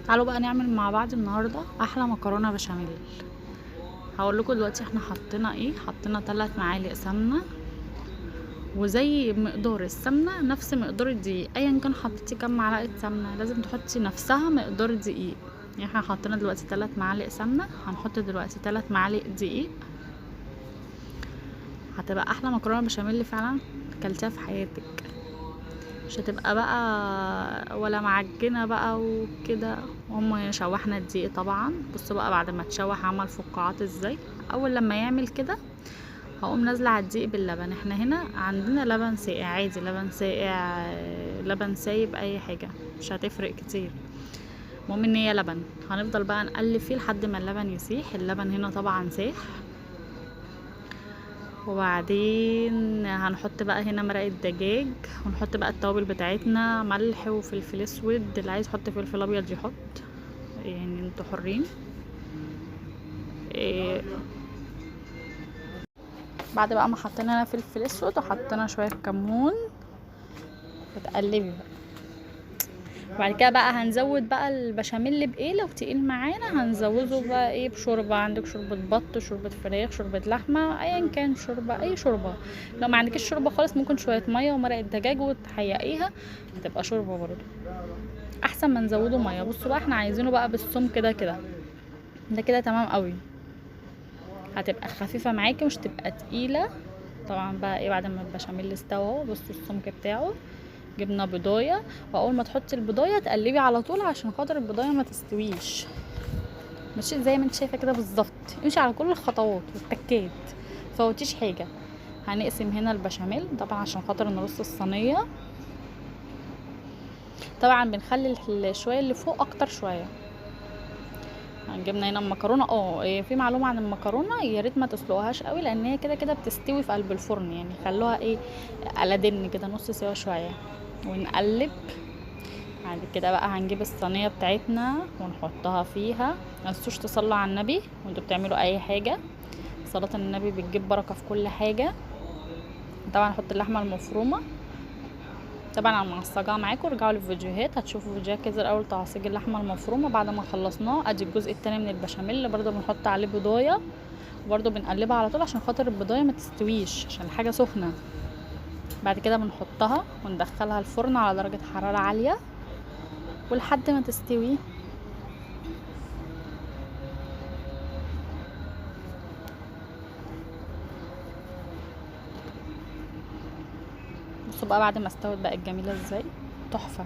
تعالوا بقى نعمل مع بعض النهارده احلى مكرونه بشاميل. هقول لكم دلوقتي احنا حطينا ايه. حطينا 3 معالق سمنه، وزي مقدار السمنه نفس مقدار الدقيق. ايا كان حطيتي كام معلقه سمنه لازم تحطي نفسها مقدار الدقيق. يعني احنا حطينا دلوقتي 3 معالق سمنه، هنحط دلوقتي 3 معالق دقيق. هتبقى احلى مكرونه بشاميل فعلا اكلتيها في حياتك. مش هتبقى بقى ولا معجنه بقى وكده. وهم شوحنا الدقيق طبعا. بصوا بقى بعد ما تشوح عمل فقاعات ازاي. اول لما يعمل كده هقوم نازله على الدقيق باللبن. احنا هنا عندنا لبن ساقع عادي، لبن ساقع، لبن سايب، اي حاجه مش هتفرق كتير. المهم ان هي لبن. هنفضل بقى نقلب فيه لحد ما اللبن يسيح. اللبن هنا طبعا ساح. وبعدين هنحط بقى هنا مرقة دجاج، ونحط بقى التوابل بتاعتنا، ملح وفلفل اسود. اللي عايز يحط فلفل ابيض يحط، يعني انتوا حرين. إيه بعد بقى ما حطينا هنا فلفل اسود وحطينا شويه كمون، وتقلبي بقى. وبعد كده بقى هنزود بقى البشاميل بايه. لو تقيل معانا هنزوده بقى ايه بشوربه. عندك شوربه بط، شوربه فراخ، شوربه لحمه، ايا كان شوربه، اي شوربه. لو ما عندكش شوربه خالص ممكن شويه ميه ومرقه دجاج وتحيقيها، هتبقى شوربه برضو احسن ما نزوده ميه. بصوا بقى احنا عايزينه بقى بالثوم كده كده. ده كده تمام قوي. هتبقى خفيفه معاكي مش تبقى تقيله. طبعا بقى ايه بعد ما البشاميل استوى بصوا السمك بتاعه. جبنا بضايه، واول ما تحطي البضايه تقلبي على طول عشان خاطر البضايه ما تستويش. ماشي زي ما انت شايفه كده بالظبط. امشي على كل الخطوات والتكات، مفوتيش حاجه. هنقسم هنا البشاميل طبعا عشان خاطر نرص الصينيه. طبعا بنخلي الشويه اللي فوق اكتر شويه. جبنا هنا المكرونه. في معلومه عن المكرونه، يا ريت ما تسلقوهاش قوي لان هي كده كده بتستوي في قلب الفرن. يعني خلوها ايه على دن كده نص سوا شويه ونقلب. بعد كده بقى هنجيب الصينيه بتاعتنا ونحطها فيها. متنسوش تصلوا على النبي وانتوا بتعملوا اي حاجه. صلاه النبي بتجيب بركه في كل حاجه. طبعا هنحط اللحمه المفرومه. طبعا انا معصجاها معاكم. رجعوا للفيديوهات هتشوفوا فيديوهات كتير اول تعصيج اللحمه المفرومه. بعد ما خلصناه ادي الجزء التاني من البشاميل اللي برضو بنحط عليه بضايه، وبرضو بنقلبها على طول عشان خاطر البضايه ما تستويش عشان الحاجه سخنه. بعد كده بنحطها وندخلها الفرن على درجه حراره عاليه ولحد ما تستوي. بصوا بقى بعد ما استوت بقت جميله ازاي، تحفه.